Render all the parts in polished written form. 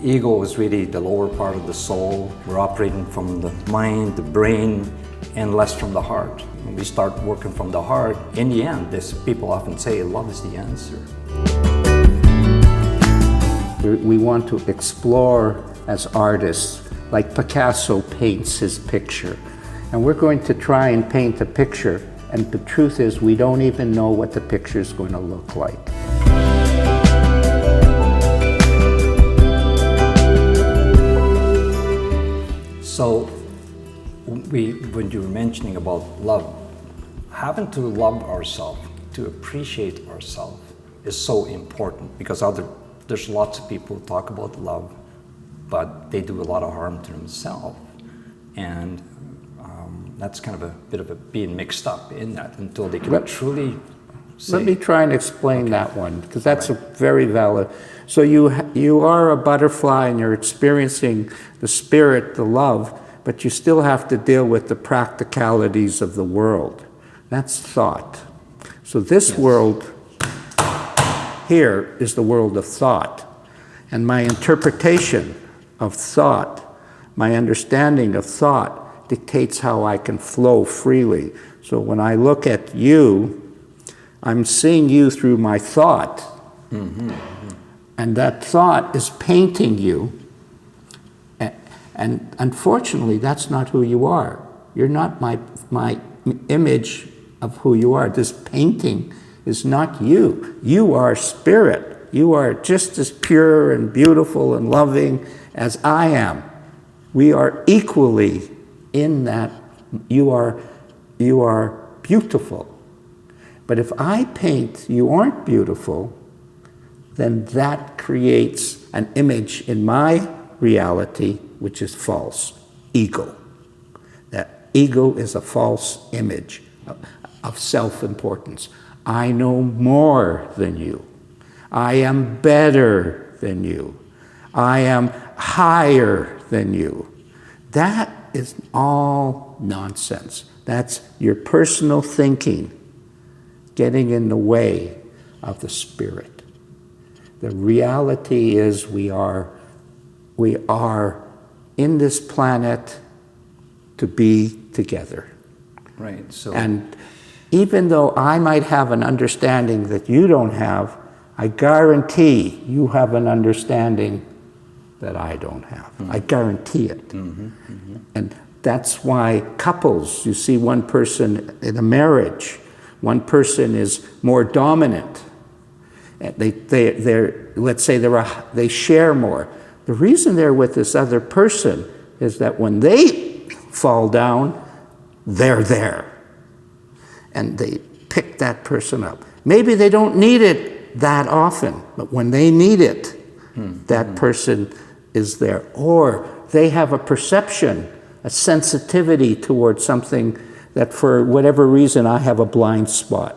ego is really the lower part of the soul. We're operating from the mind, the brain, and less from the heart. When we start working from the heart, in the end, people often say love is the answer. We want to explore as artists, like Picasso paints his picture. And we're going to try and paint a picture, and the truth is we don't even know what the picture is going to look like. So, when you were mentioning about love, having to love ourselves, to appreciate ourselves, is so important, because there's lots of people who talk about love, but they do a lot of harm to themselves. And that's kind of a bit of being mixed up in that until they can truly say. Let me try and explain that one, because that's a very valid. So you are a butterfly and you're experiencing the spirit, the love, but you still have to deal with the practicalities of the world. That's thought. So this world here is the world of thought. And my interpretation of thought, my understanding of thought, dictates how I can flow freely. So when I look at you, I'm seeing you through my thought. Mm-hmm. And that thought is painting you. And unfortunately, that's not who you are. You're not my image of who you are. This painting is not you. You are spirit. You are just as pure and beautiful and loving as I am. We are equally in that. You are beautiful. But if I paint you aren't beautiful, then that creates an image in my reality which is false. Ego. That ego is a false image of self-importance. I know more than you. I am better than you. I am higher than you. That is all nonsense. That's your personal thinking getting in the way of the spirit. The reality is we are in this planet to be together. Right. So. And even though I might have an understanding that you don't have, I guarantee you have an understanding that I don't have. Mm-hmm. I guarantee it. Mm-hmm. Mm-hmm. And that's why couples, you see one person in a marriage, one person is more dominant. Let's say they share more. The reason they're with this other person is that when they fall down, they're there. And they pick that person up. Maybe they don't need it that often, but when they need it, that person is there. Or they have a perception, a sensitivity towards something that for whatever reason I have a blind spot.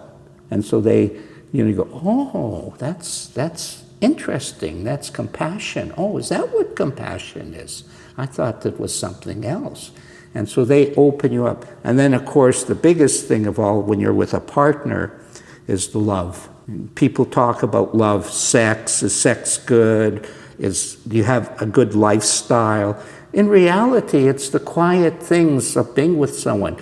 And so they, you go, oh, that's interesting, that's compassion. Oh, is that what compassion is? I thought that was something else. And so they open you up. And then, of course, the biggest thing of all when you're with a partner is the love. People talk about love, sex. Is sex good? Do you have a good lifestyle? In reality, it's the quiet things of being with someone.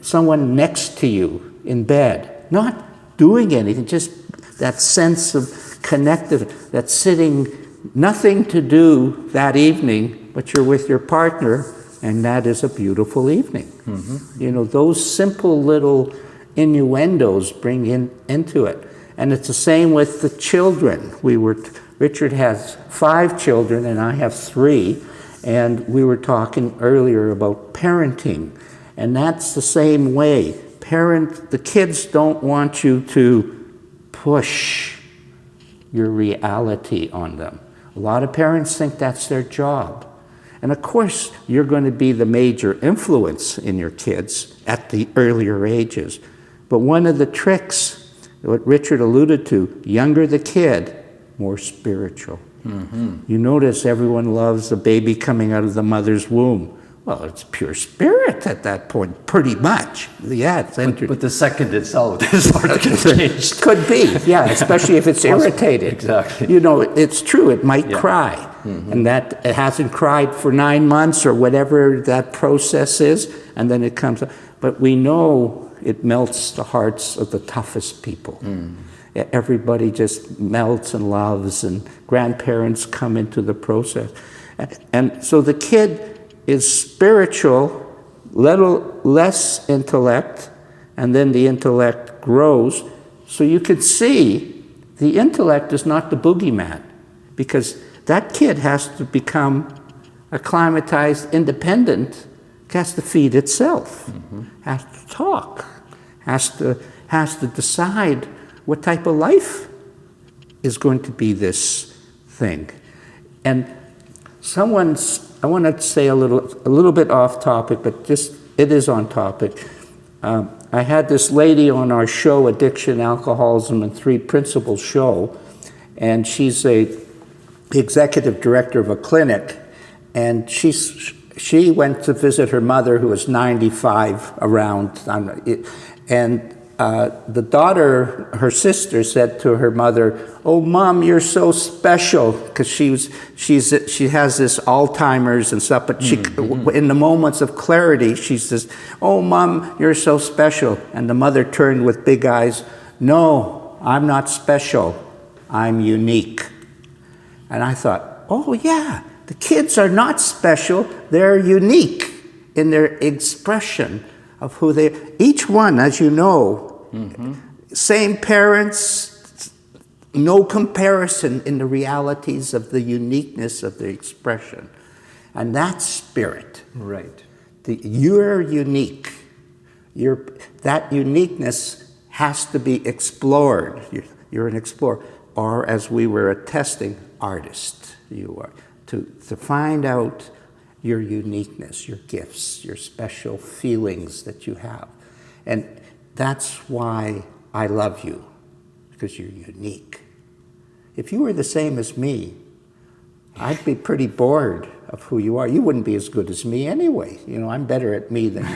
Someone next to you in bed, not doing anything, just that sense of connected, that sitting, nothing to do that evening, but you're with your partner, and that is a beautiful evening. Mm-hmm. Those simple little innuendos bring into it. And it's the same with the children. Richard has 5 children and I have 3. And we were talking earlier about parenting. And that's the same way. The kids don't want you to push your reality on them. A lot of parents think that's their job. And of course, you're going to be the major influence in your kids at the earlier ages. But one of the tricks, what Richard alluded to, younger the kid, more spiritual. Mm-hmm. You notice everyone loves the baby coming out of the mother's womb. Well, it's pure spirit at that point, pretty much. Yeah, it's entered. But the second it's out, it's hard to get changed. Could be, yeah, especially if it's irritated. Exactly. It's true, it might cry. and that it hasn't cried for 9 months or whatever that process is, and then it comes up. But we know it melts the hearts of the toughest people. Everybody just melts and loves, and grandparents come into the process. And so the kid is spiritual, little less intellect, and then the intellect grows. So you could see the intellect is not the boogeyman, because that kid has to become acclimatized, independent, has to feed itself, has to talk, has to decide what type of life is going to be this thing. And I want to say a little bit off topic, but just it is on topic. I had this lady on our show, Addiction, Alcoholism, and Three Principles show, and she's the executive director of a clinic, and she went to visit her mother, who was 95 around, and the daughter, her sister, said to her mother, "Oh, Mom, you're so special," because she has this Alzheimer's and stuff. But she, in the moments of clarity, she says, "Oh, Mom, you're so special." And the mother turned with big eyes, "No, I'm not special. I'm unique." And I thought, oh yeah, the kids are not special. They're unique in their expression of who they are. Each one, as you know, same parents, no comparison in the realities of the uniqueness of the expression. And that's spirit. Right. You're unique. That uniqueness has to be explored. You're an explorer. Or, as we were attesting, artist you are. To find out your uniqueness, your gifts, your special feelings that you have. And that's why I love you, because you're unique. If you were the same as me, I'd be pretty bored of who you are. You wouldn't be as good as me anyway. You know, I'm better at me than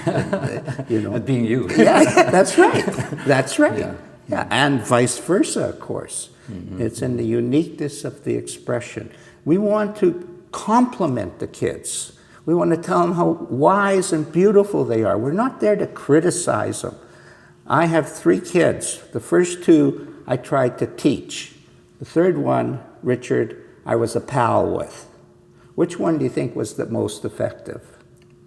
you know. At being you. Yeah, that's right. That's right. Yeah, and vice versa, of course. It's in the uniqueness of the expression. We want to compliment the kids. We want to tell them how wise and beautiful they are. We're not there to criticize them. I have 3 kids. The first 2 I tried to teach. The third one, Richard, I was a pal with. Which one do you think was the most effective?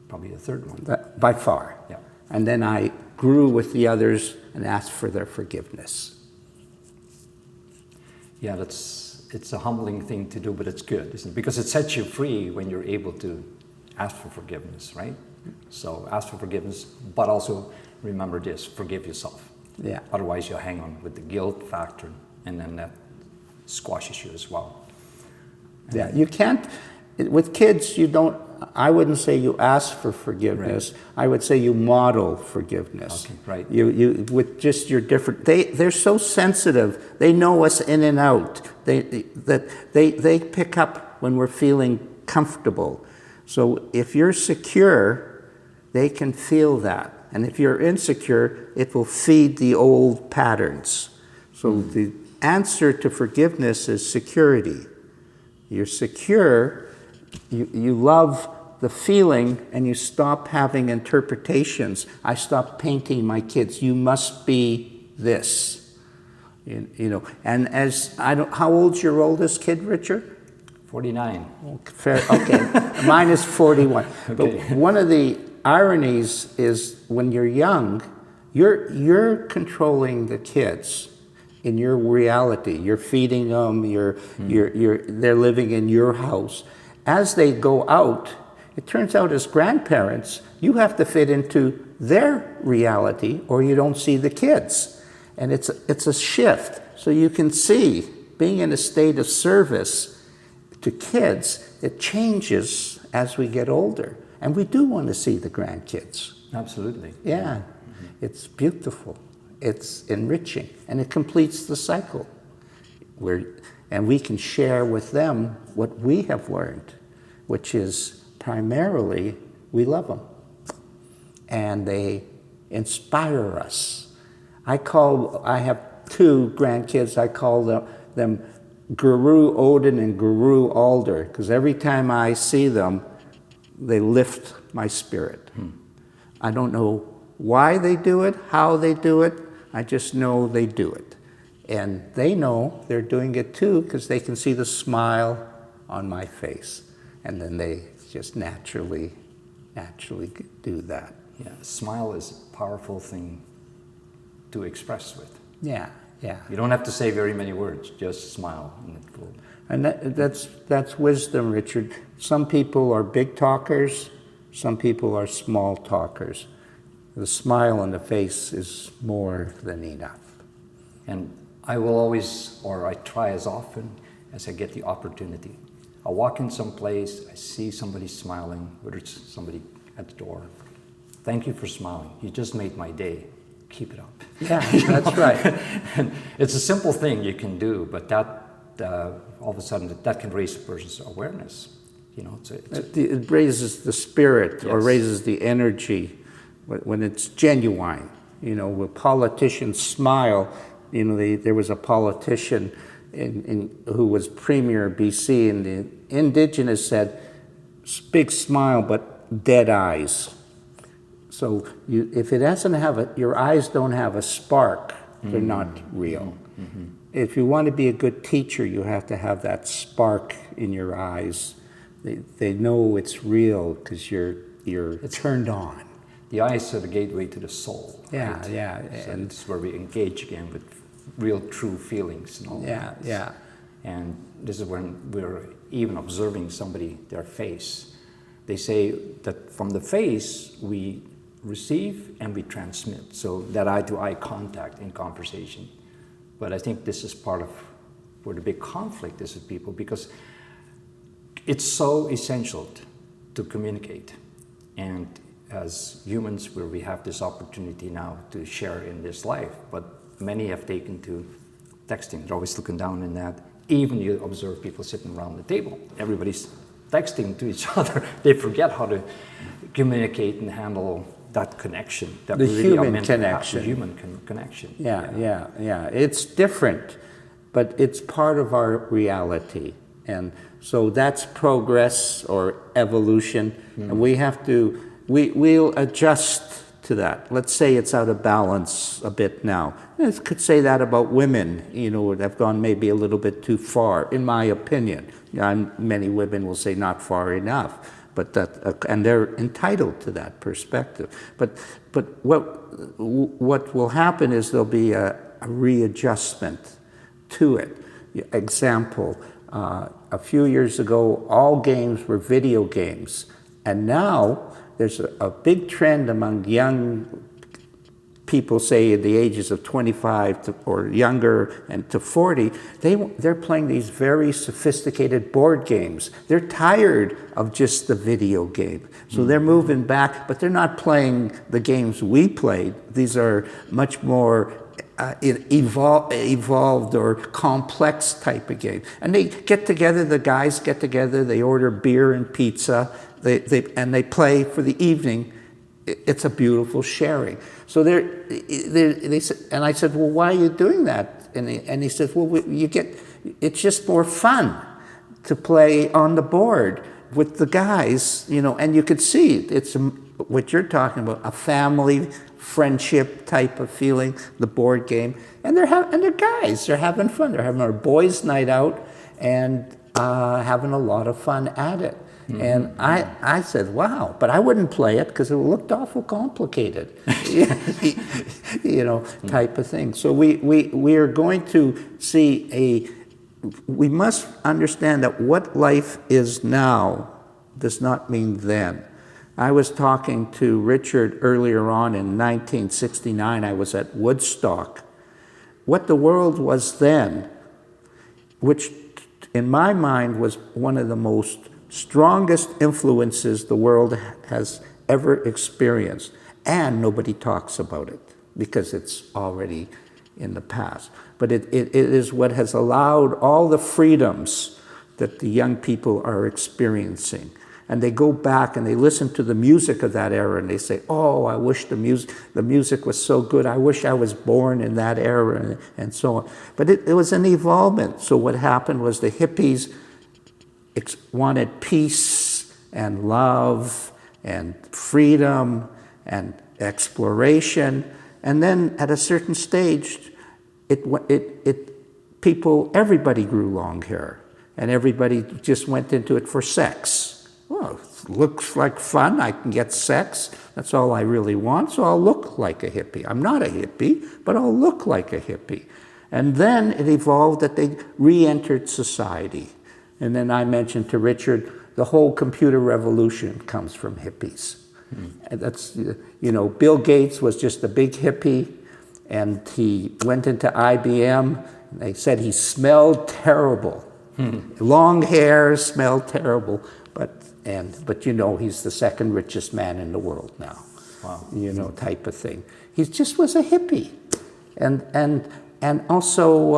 Probably the third one. By far. Yeah. And then I grew with the others and asked for their forgiveness. Yeah, it's a humbling thing to do, but it's good, isn't it? Because it sets you free when you're able to ask for forgiveness, right? So ask for forgiveness, but also remember this, forgive yourself. Yeah. Otherwise you'll hang on with the guilt factor, and then that squashes you as well. Yeah, you can't, with kids, I wouldn't say you ask for forgiveness. Right. I would say you model forgiveness. Okay, right. You with just your different, they're so sensitive. They know us in and out. They pick up when we're feeling comfortable. So if you're secure, they can feel that. And if you're insecure, it will feed the old patterns. So the answer to forgiveness is security. You're secure, you love the feeling, and you stop having interpretations. I stop painting my kids. You must be this. You know. And how old's your oldest kid, Richard? 49. Okay, mine is 41. Okay. But one of the ironies is when you're young, you're controlling the kids in your reality. You're feeding them. They're living in your house. As they go out, it turns out as grandparents, you have to fit into their reality, or you don't see the kids. And it's a shift. So you can see, being in a state of service to kids, it changes as we get older. And we do want to see the grandkids. Absolutely. Yeah, it's beautiful. It's enriching, and it completes the cycle. And we can share with them what we have learned, which is primarily we love them, and they inspire us. I have 2 grandkids. I call them Guru Odin and Guru Alder, because every time I see them, they lift my spirit. I don't know why they do it, how they do it, I just know they do it. And they know they're doing it too, because they can see the smile on my face. And then they just naturally do that. Yeah, a smile is a powerful thing to express with. Yeah. You don't have to say very many words, just smile. And that's wisdom, Richard. Some people are big talkers, some people are small talkers. The smile on the face is more than enough. And I will always, or I try as often as I get the opportunity. I walk in some place, I see somebody smiling, whether it's somebody at the door. Thank you for smiling. You just made my day. Keep it up. Yeah, that's right. And it's a simple thing you can do, but that all of a sudden that can raise a person's awareness. It raises the spirit, yes, or raises the energy when it's genuine. When politicians smile, there was a politician who was premier of BC, and the indigenous said, big smile, but dead eyes. So if it doesn't have your eyes don't have a spark, they're not real. Mm-hmm. If you want to be a good teacher, you have to have that spark in your eyes. They know it's real because you're turned on. The eyes are the gateway to the soul. Yeah, right? yeah. So and it's where we engage again with real, true feelings and all that. Yeah. And this is when we're even observing somebody, their face. They say that from the face we receive and we transmit. So that eye-to-eye contact in conversation. But I think this is part of where the big conflict is with people, because it's so essential to communicate. And as humans, where we have this opportunity now to share in this life, but many have taken to texting. They're always looking down in that. Even you observe people sitting around the table, everybody's texting to each other. They forget how to communicate and handle that connection. That the we really are human meant to have, connection. the human connection. Yeah. It's different, but it's part of our reality. And so that's progress or evolution. And we have to, we'll adjust to that. Let's say it's out of balance a bit now. I could say that about women, they've gone maybe a little bit too far, in my opinion. Many women will say not far enough, but and they're entitled to that perspective. But what will happen is there'll be a readjustment to it. Example, a few years ago, all games were video games, and now there's a big trend among young people, say in the ages of 25 or younger and to 40, they're playing these very sophisticated board games. They're tired of just the video game. So they're moving back, but they're not playing the games we played. These are much more evolved or complex type of game. And they get together, the guys get together, they order beer and pizza, and they play for the evening. It's a beautiful sharing. So they said, and I said, well, why are you doing that? And he said, well, it's just more fun to play on the board with the guys, and you could see it's what you're talking about, a family friendship type of feeling, the board game, and they're guys, they're having fun, they're having a boys' night out and having a lot of fun at it. Mm-hmm. And I said, wow, but I wouldn't play it because it looked awful complicated, type of thing. So we are going to see we must understand that what life is now does not mean then. I was talking to Richard earlier on in 1969. I was at Woodstock. What the world was then, which in my mind was one of the most strongest influences the world has ever experienced, and nobody talks about it because it's already in the past. But it is what has allowed all the freedoms that the young people are experiencing. and they go back and they listen to the music of that era and they say, oh, I wish the music was so good. I wish I was born in that era, and so on. But it was an evolvement. So what happened was the hippies wanted peace and love and freedom and exploration. And then at a certain stage, everybody grew long hair, and everybody just went into it for sex. Well, it looks like fun. I can get sex. That's all I really want, so I'll look like a hippie. I'm not a hippie, but I'll look like a hippie. And then it evolved that they re-entered society. And then I mentioned to Richard, the whole computer revolution comes from hippies. And that's, Bill Gates was just a big hippie, and he went into IBM, and they said he smelled terrible. Long hair, smelled terrible, but he's the second richest man in the world now. Wow. Type of thing. He just was a hippie. And also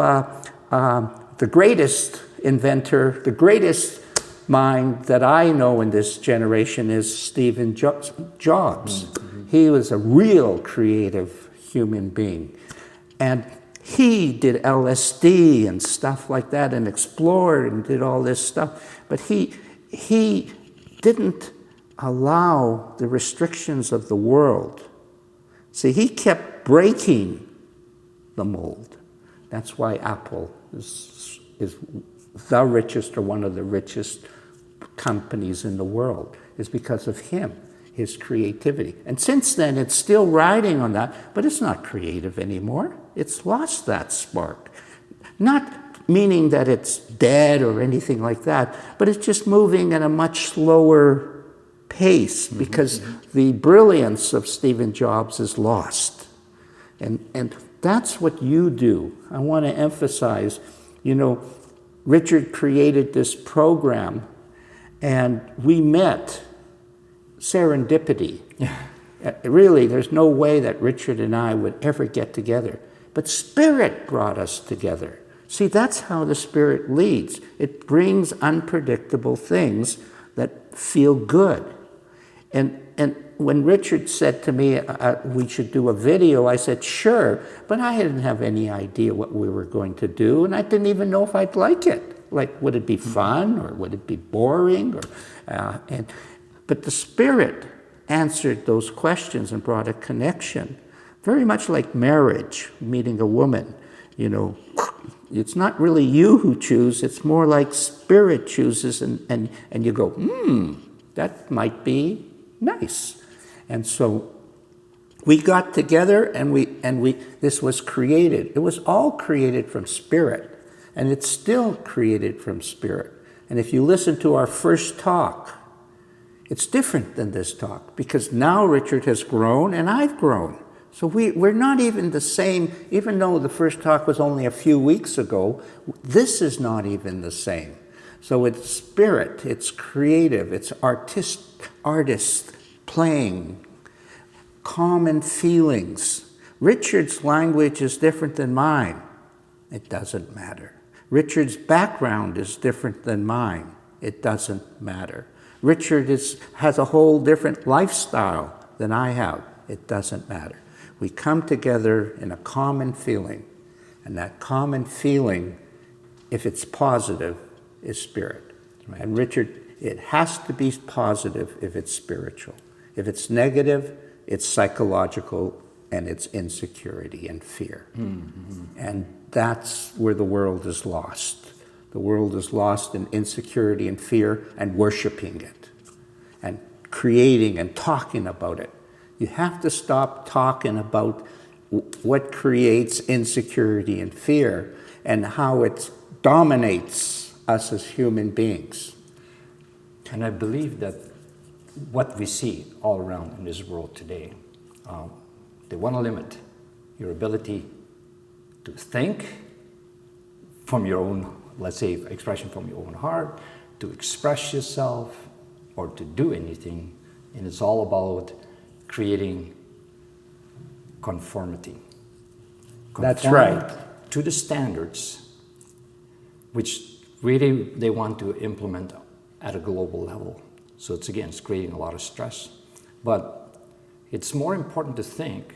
the greatest inventor, the greatest mind that I know in this generation is Stephen Jobs. Mm-hmm. He was a real creative human being. And he did LSD and stuff like that and explored and did all this stuff. But he didn't allow the restrictions of the world. See, he kept breaking the mold. That's why Apple is the richest or one of the richest companies in the world, is because of him, his creativity. And since then, it's still riding on that, but it's not creative anymore. It's lost that spark. Not meaning that it's dead or anything like that, but it's just moving at a much slower pace because the brilliance of Stephen Jobs is lost. And that's what you do. I want to emphasize, Richard created this program, and we met serendipity. Yeah. Really, there's no way that Richard and I would ever get together. But Spirit brought us together. See, that's how the Spirit leads. It brings unpredictable things that feel good. And when Richard said to me, we should do a video, I said, sure, but I didn't have any idea what we were going to do, and I didn't even know if I'd like it. Like, would it be fun, or would it be boring? But the Spirit answered those questions and brought a connection, very much like marriage, meeting a woman. It's not really you who choose, it's more like Spirit chooses, and you go, that might be nice. And so we got together, and this was created. It was all created from Spirit, and it's still created from Spirit. And if you listen to our first talk, it's different than this talk, because now Richard has grown and I've grown. So we're not even the same, even though the first talk was only a few weeks ago, this is not even the same. So it's Spirit, it's creative, it's artists playing, common feelings. Richard's language is different than mine. It doesn't matter. Richard's background is different than mine. It doesn't matter. Richard has a whole different lifestyle than I have. It doesn't matter. We come together in a common feeling, and that common feeling, if it's positive, is Spirit. Right. And Richard, it has to be positive if it's spiritual. If it's negative, it's psychological, and it's insecurity and fear. Mm-hmm. And that's where the world is lost. The world is lost in insecurity and fear and worshiping it and creating and talking about it. You have to stop talking about what creates insecurity and fear and how it dominates us as human beings. And I believe that what we see all around in this world today, they want to limit your ability to think from your own, let's say, expression from your own heart, to express yourself, or to do anything. And it's all about creating conformity. That's right. To the standards, which really they want to implement at a global level. So it's creating a lot of stress. But it's more important to think,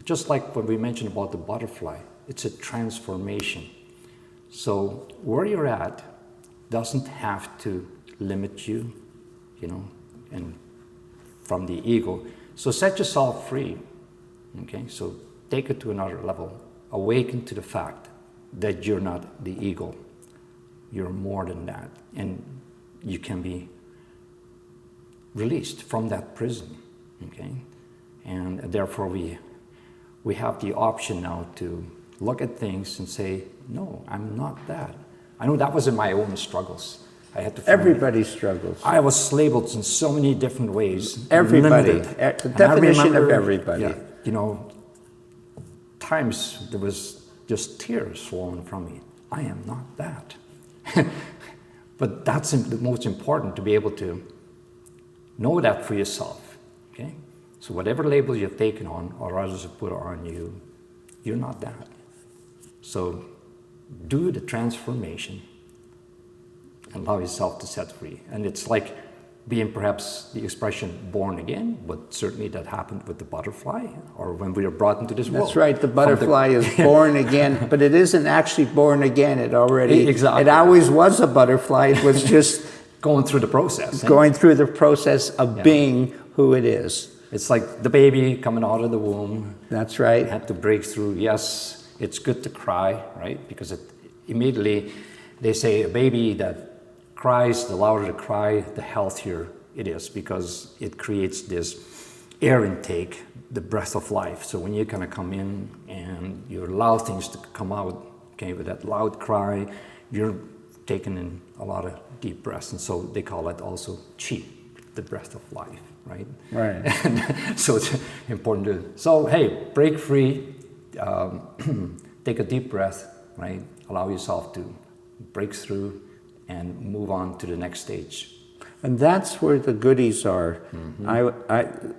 just like when we mentioned about the butterfly, it's a transformation. So where you're at doesn't have to limit you, and from the ego. So set yourself free, okay? So take it to another level. Awaken to the fact that you're not the ego. You're more than that. And you can be released from that prison, okay? And therefore we have the option now to look at things and say, no, I'm not that. I know that was in my own struggles. I had to. Everybody struggles. I was labeled in so many different ways. Everybody. Limited. The definition of everybody. Yeah, times there was just tears flowing from me. I am not that. But that's the most important, to be able to know that for yourself, okay? So whatever label you've taken on or others have put on you, you're not that. So do the transformation and allow yourself to set free. And it's like being perhaps the expression born again, but certainly that happened with the butterfly or when we were brought into this world. That's right, the butterfly is born again, but it isn't actually born again. It always was a butterfly. It was just going through the process. Going through the process of being who it is. It's like the baby coming out of the womb. That's right. Had to break through. Yes, it's good to cry, right? Because immediately they say a baby that cries, the louder the cry, the healthier it is, because it creates this air intake, the breath of life. So when you kind of come in and you allow things to come out, okay, with that loud cry, you're taking in a lot of deep breaths. And so they call it also chi, the breath of life, right? Right. And so it's important hey, break free, take a deep breath, right? Allow yourself to break through and move on to the next stage. And that's where the goodies are. Mm-hmm.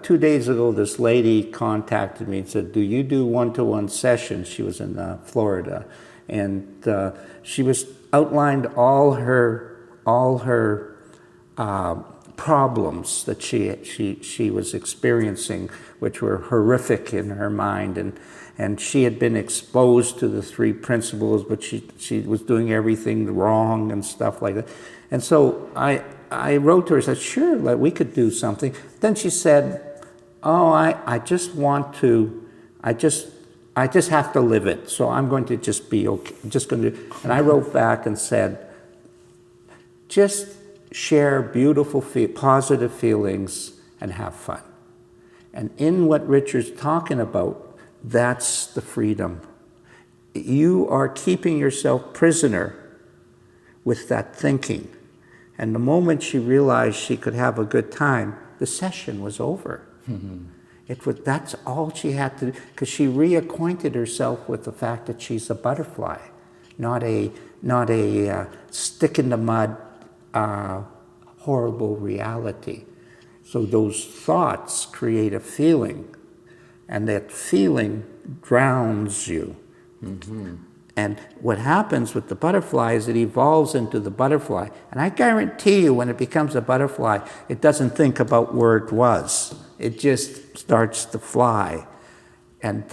2 days ago, this lady contacted me and said, do you do one-to-one sessions? She was in Florida. And she was outlined all her problems that she was experiencing, which were horrific in her mind. And she had been exposed to the three principles, but she was doing everything wrong and stuff like that. And so I wrote to her, I said, sure, we could do something. Then she said, oh, I just have to live it. So I'm going to just be okay. And I wrote back and said, just share beautiful, positive feelings and have fun. And in what Richard's talking about, that's the freedom. You are keeping yourself prisoner with that thinking. And the moment she realized she could have a good time, the session was over. Mm-hmm. That's all she had to do, because she reacquainted herself with the fact that she's a butterfly, not a stick in the mud, horrible reality. So those thoughts create a feeling, and that feeling drowns you. Mm-hmm. And what happens with the butterfly is it evolves into the butterfly. And I guarantee you, when it becomes a butterfly, it doesn't think about where it was. It just starts to fly. And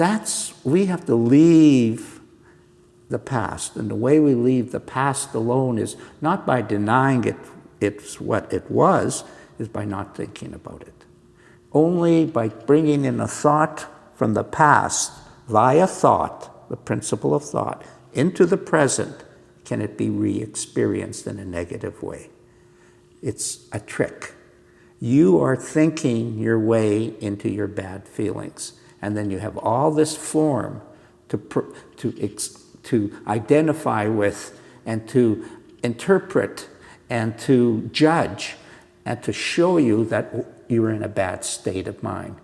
we have to leave the past. And the way we leave the past alone is not by denying it's what it was, is by not thinking about it. Only by bringing in a thought from the past, via thought, the principle of thought, into the present, can it be re-experienced in a negative way. It's a trick. You are thinking your way into your bad feelings, and then you have all this form to identify with, and to interpret, and to judge, and to show you that you're in a bad state of mind.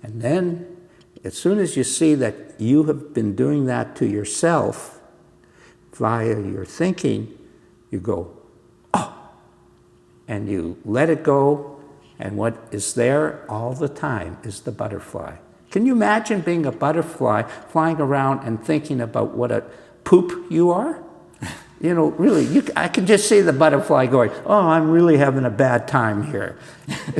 And then, as soon as you see that you have been doing that to yourself via your thinking, you go, oh, and you let it go, and what is there all the time is the butterfly. Can you imagine being a butterfly, flying around and thinking about what a poop you are? You know, really, I can just see the butterfly going, oh, I'm really having a bad time here.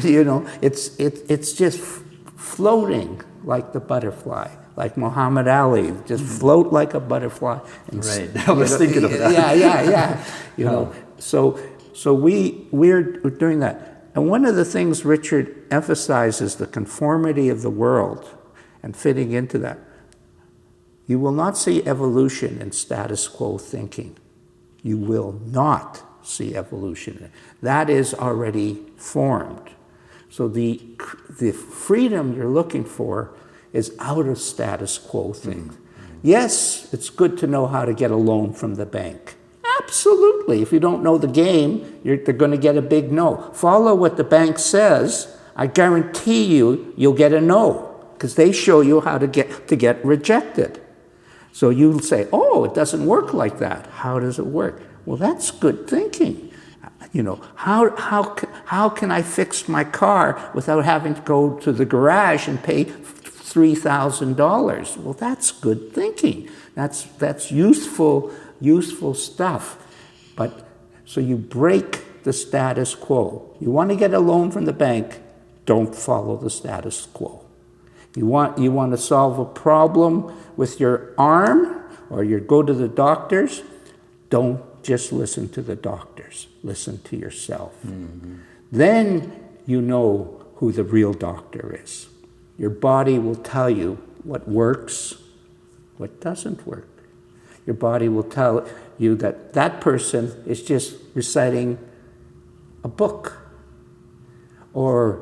You know, it's just floating like the butterfly, like Muhammad Ali, just float like a butterfly. And Right, I was thinking of that. Yeah. You know, so we're doing that. And one of the things Richard emphasizes, the conformity of the world and fitting into that. You will not see evolution in status quo thinking. You will not see evolution. That is already formed. So the freedom you're looking for is out of status quo things. Yes, it's good to know how to get a loan from the bank. Absolutely. If you don't know the game, they're going to get a big no. Follow what the bank says. I guarantee you'll get a no, because they show you how to get rejected. So you'll say, oh, it doesn't work like that. How does it work? Well, that's good thinking. You know, how can I fix my car without having to go to the garage and pay $3,000? Well, that's good thinking. That's useful stuff. But so you break the status quo. You want to get a loan from the bank, don't follow the status quo. You want to solve a problem with your arm, or you go to the doctors, don't just listen to the doctors. Listen to yourself. Then you know who the real doctor is. Your body will tell you what works, what doesn't work. Your body will tell you that that person is just reciting a book. Or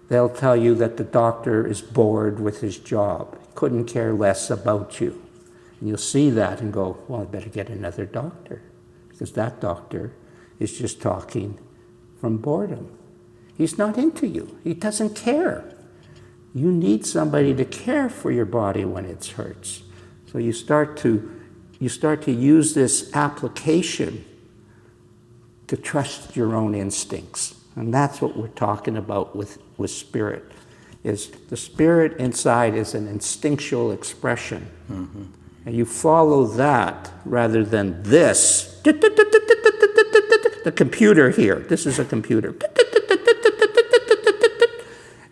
they'll tell you that the doctor is bored with his job, couldn't care less about you. And you'll see that and go, well, I better get another doctor, because that doctor is just talking from boredom. He's not into you. He doesn't care. You need somebody to care for your body when it hurts. So you start to use this application to trust your own instincts. And that's what we're talking about with spirit. Is the spirit inside is an instinctual expression. And you follow that rather than this. The computer here. This is a computer.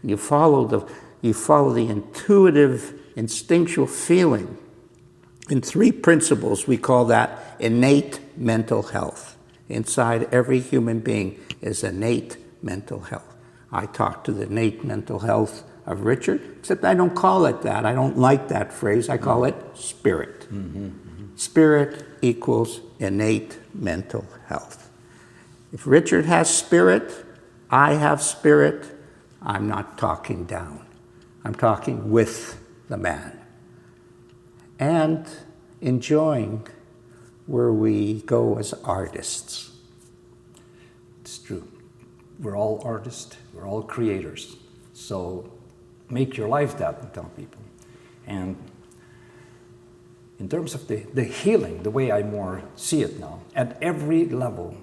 You follow the intuitive, instinctual feeling. In 3 principles, we call that innate mental health. Inside every human being is innate mental health. I talk to the innate mental health of Richard, except I don't call it that. I don't like that phrase. I call it spirit. Spirit equals innate mental health. If Richard has spirit, I have spirit, I'm not talking down. I'm talking with the man. And enjoying where we go as artists. It's true. We're all artists, we're all creators. So make your life that, I tell people. And in terms of the healing, the way I more see it now, at every level,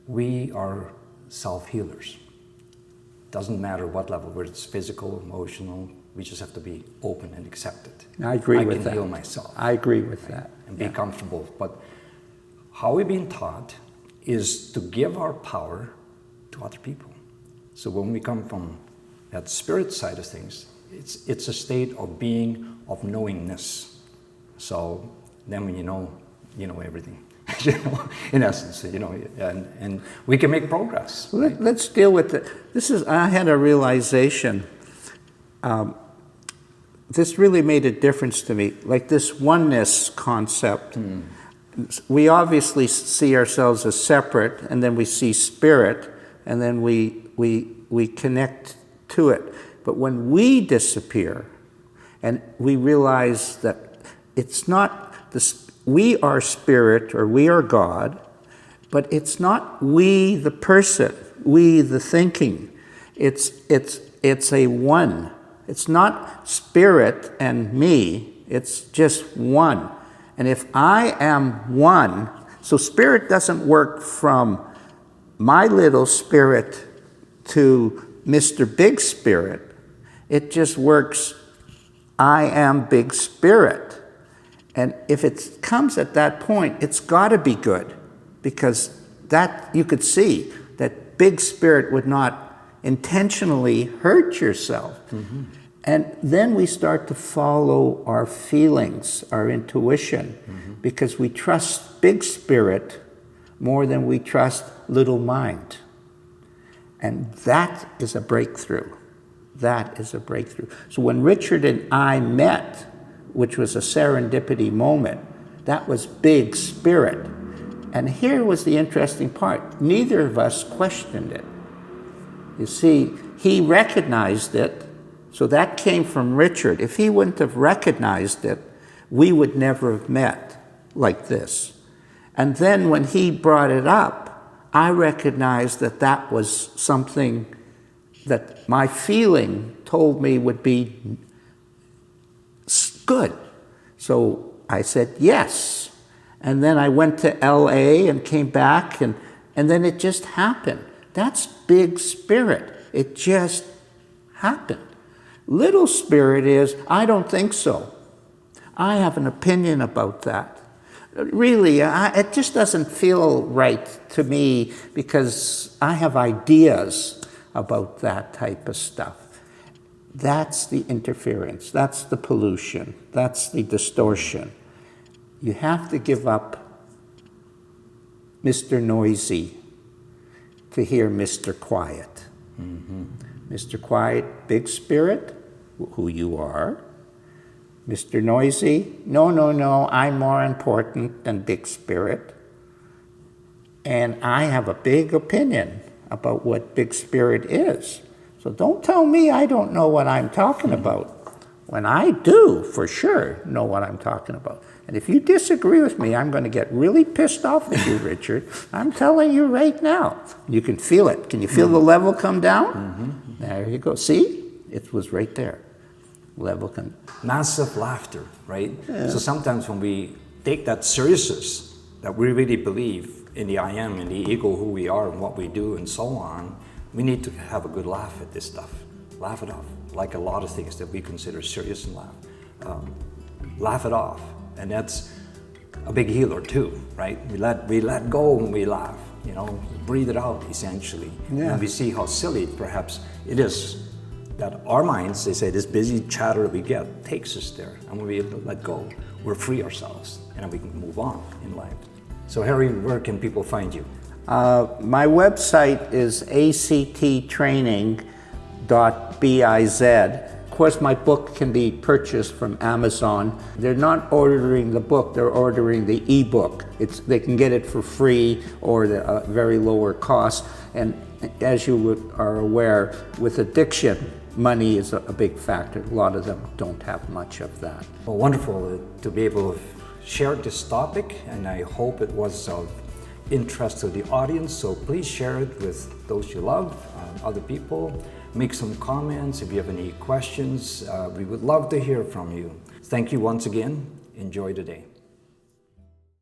we are self-healers. Doesn't matter what level, whether it's physical, emotional, we just have to be open and accept it. I agree with that. I can heal myself. I agree with that. And be comfortable. But how we've been taught is to give our power to other people. So when we come from that spirit side of things, it's a state of being, of knowingness. So then when you know everything. In essence, and we can make progress. Right? Let's deal with it. I had a realization. This really made a difference to me. Like this oneness concept. We obviously see ourselves as separate, and then we see spirit, and then we connect to it. But when we disappear, and we realize that it's not we are spirit, or we are God, but it's not we the person, we the thinking. It's a one. It's not spirit and me, it's just one. And if I am one, so spirit doesn't work from my little spirit to Mr. Big Spirit. It just works, I am Big Spirit. And if it comes at that point, it's got to be good, because that you could see that big spirit would not intentionally hurt yourself. Mm-hmm. And then we start to follow our feelings, our intuition, mm-hmm. because we trust big spirit more than we trust little mind. And that is a breakthrough. That is a breakthrough. So when Richard and I met, which was a serendipity moment, that was big spirit. And here was the interesting part. Neither of us questioned it. You see, he recognized it, so that came from Richard. If he wouldn't have recognized it, we would never have met like this. And then when he brought it up, I recognized that that was something that my feeling told me would be good. So I said yes. And then I went to LA and came back, and then it just happened. That's big spirit. It just happened. Little spirit is, I don't think so. I have an opinion about that. Really, it just doesn't feel right to me, because I have ideas about that type of stuff. That's the interference. That's the pollution. That's the distortion. You have to give up Mr. Noisy to hear Mr. Quiet. Mm-hmm. Mr. Quiet, big spirit, who you are. Mr. Noisy, no, I'm more important than big spirit. And I have a big opinion about what big spirit is. So don't tell me I don't know what I'm talking about, when I do, for sure, know what I'm talking about. And if you disagree with me, I'm going to get really pissed off with you, Richard. I'm telling you right now. You can feel it. Can you feel the level come down? Mm-hmm. There you go. See? It was right there. Level come. Massive laughter, right? Yeah. So sometimes when we take that seriousness, that we really believe in the I am and the ego, who we are and what we do and so on, we need to have a good laugh at this stuff. Laugh it off. Like a lot of things that we consider serious and laugh it off. And that's a big healer too, right? We let go when we laugh, breathe it out essentially. Yeah. And we see how silly perhaps it is that our minds, they say, this busy chatter that we get takes us there. And when we let go, we're free ourselves, and we can move on in life. So Harry, where can people find you? My website is acttraining.biz. Of course, my book can be purchased from Amazon. They're not ordering the book, they're ordering the ebook. They can get it for free or a very lower cost. And as you are aware, with addiction, money is a big factor. A lot of them don't have much of that. Well, wonderful to be able to share this topic, and I hope it was of interest to the audience. So please share it with those you love, other people. Make some comments. If you have any questions, we would love to hear from you. Thank you once again. Enjoy the day.